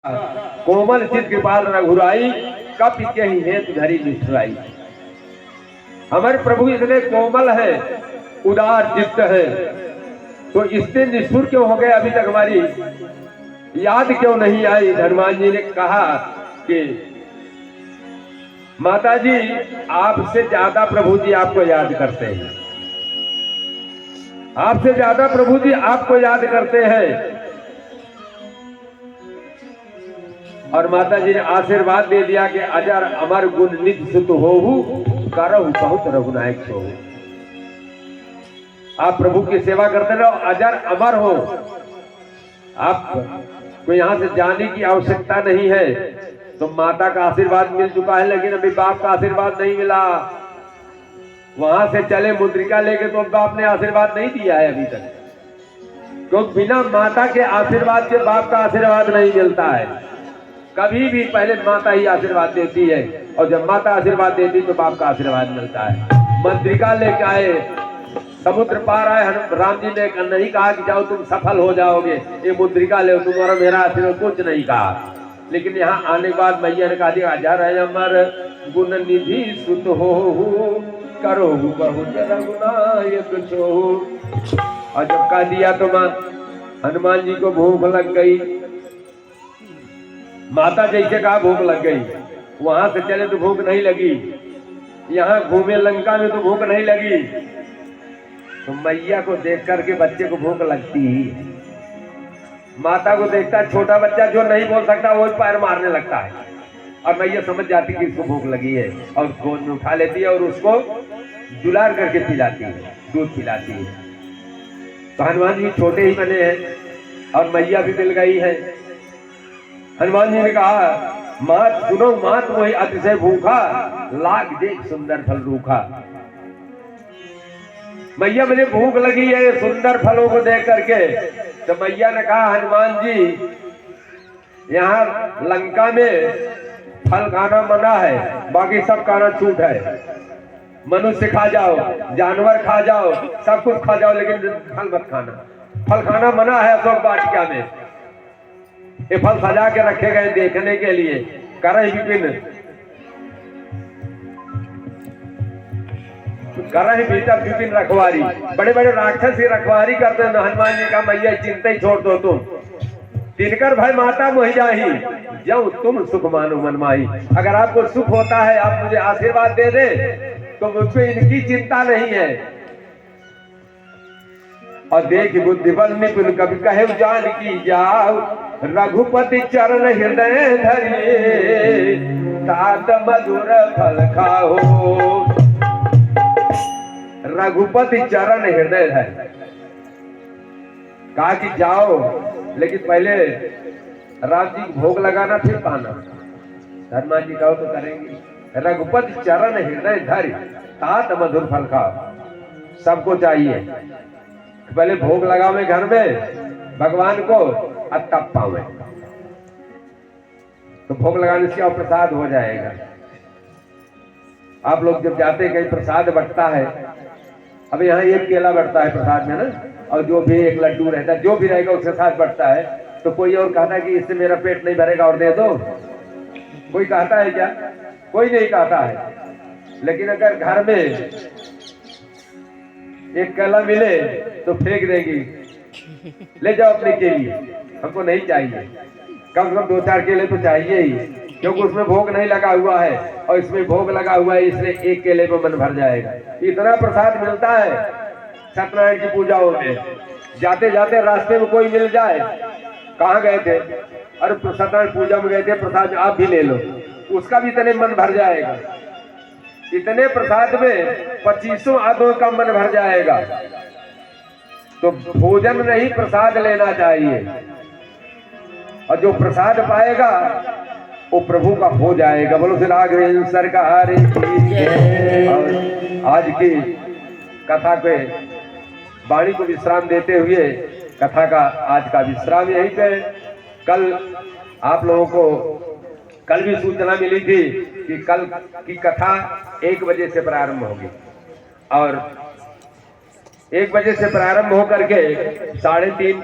कोमल चित कृपाल रघुराई, कप ही हेतु धरी निष्ठुराई। हमारे प्रभु इतने कोमल है, उदार चित्त है, तो इतने निष्ठुर क्यों हो गए? अभी तक हमारी याद क्यों नहीं आई? हनुमान जी ने कहा कि माता जी, आपसे ज्यादा प्रभु जी आपको याद करते हैं, आपसे ज्यादा प्रभु जी आपको याद करते हैं। और माता जी ने आशीर्वाद दे दिया कि अजर अमर गुण निज सुत होहु, करहु बहुत रघुनायक सोहु। आप प्रभु की सेवा करते रहो, अजर अमर हो। आपको यहां से जाने की आवश्यकता नहीं है। तो माता का आशीर्वाद मिल चुका है, लेकिन अभी बाप का आशीर्वाद नहीं मिला। वहां से चले मुद्रिका लेके, तो बाप ने आशीर्वाद नहीं दिया है अभी तक। तो बिना माता के आशीर्वाद के बाप का आशीर्वाद नहीं मिलता है। कभी भी पहले माता ही आशीर्वाद देती है, और जब माता आशीर्वाद देती तो बाप का आशीर्वाद मिलता है। मुद्रिका लेके आए, समुद्र पार आए, राम जी ने नहीं कहा कि जाओ तुम सफल हो जाओगे, ये मुद्रिका ले, तुम्हारा मेरा आशीर्वाद कुछ नहीं कहा। लेकिन यहाँ आने के बाद मैया ने कहा दिया, अजर अमर गुण निधि सुत होहु, करो बहुत रघुनायक सोहु। और जब कह दिया तो हनुमान जी को भूख लग गई। माता जैसे कहा भूख लग गई, वहां से चले तो भूख नहीं लगी, यहाँ घूमे लंका में तो भूख नहीं लगी। तो मैया को देख करके बच्चे को भूख लगती ही है। माता को देखता छोटा बच्चा जो नहीं बोल सकता वो पैर मारने लगता है, और मैया समझ जाती कि इसको भूख लगी है, और गोद में उठा लेती है और उसको दुलार करके पिलाती है, दूध पिलाती है। तो हनुमान जी छोटे ही बने हैं और मैया भी मिल गई है। हनुमान जी ने कहा, मात सुनो मात मोहि अतिशय भूखा, लाग देख सुंदर फल रूखा। मैया मुझे भूख लगी है सुंदर फलों को देख करके। तो मैया ने कहा, हनुमान जी, यहाँ लंका में फल खाना मना है, बाकी सब खाना छूट है। मनुष्य खा जाओ, जानवर खा जाओ, सब कुछ खा जाओ, लेकिन फल मत खाना। फल खाना मना है अशोक वाटिका में। ये फल सजा के रखे गए देखने के लिए। करहि विपिन रखवारी, बड़े बड़े राक्षस की रखवारी करते हैं। हनुमान जी का मैया चिंता ही छोड़ दो तुम, दिनकर भाई माता मोहि जाही, जब तुम सुख मानो मन माही। अगर आपको सुख होता है, आप मुझे आशीर्वाद दे दे, तो मुझको इनकी चिंता नहीं है। और देख बुद्धि बल निपुण कभी कहे जान की जाओ, रघुपति चरण हृदय धरिए, तात मधुर फल खाओ। रघुपति चरण हृदय धरिए, कहा कि जाओ, लेकिन पहले राम जी को भोग लगाना फिर पाना। हनुमान जी कहो तो करेंगे। रघुपति चरण हृदय धरि, तात मधुर फल खाओ। सबको चाहिए पहले भोग लगावे घर में भगवान को, और तब पावे। तो भोग लगाने से और प्रसाद हो जाएगा। आप लोग जब जाते कहीं प्रसाद बंटता है, अब यहाँ एक केला बंटता है प्रसाद में ना, और जो भी एक लड्डू रहता है, जो भी रहेगा उसके साथ बंटता है। तो कोई और कहता है कि इससे मेरा पेट नहीं भरेगा और दे दो? कोई कहता है क्या? कोई नहीं कहता है। लेकिन अगर घर में एक केला मिले तो फेंक देगी, ले जाओ अपने केले, हमको नहीं चाहिए। कम से कम 2-4 केले तो चाहिए ही, क्योंकि उसमें भोग नहीं लगा हुआ है, और इसमें भोग लगा हुआ है, इसलिए एक केले में मन भर जाएगा। इतना प्रसाद मिलता है सत्यनारायण की पूजाओं में। जाते जाते रास्ते में कोई मिल जाए, कहाँ गए थे? अरे सत्यनारायण पूजा में गए थे, प्रसाद आप भी ले लो, उसका भी इतने मन भर जाएगा। इतने प्रसाद में 25 आदमियों का मन भर जाएगा। तो भोजन नहीं प्रसाद लेना चाहिए, और जो प्रसाद पाएगा वो प्रभु का हो जाएगा। बोलो श्री सरकार। और आज की कथा के वाणी को विश्राम देते हुए, कथा का आज का विश्राम यहीं पे। कल आप लोगों को कल भी सूचना मिली थी कि कल की कथा 1 बजे से प्रारंभ होगी, और 1 बजे से प्रारंभ होकर के 3:30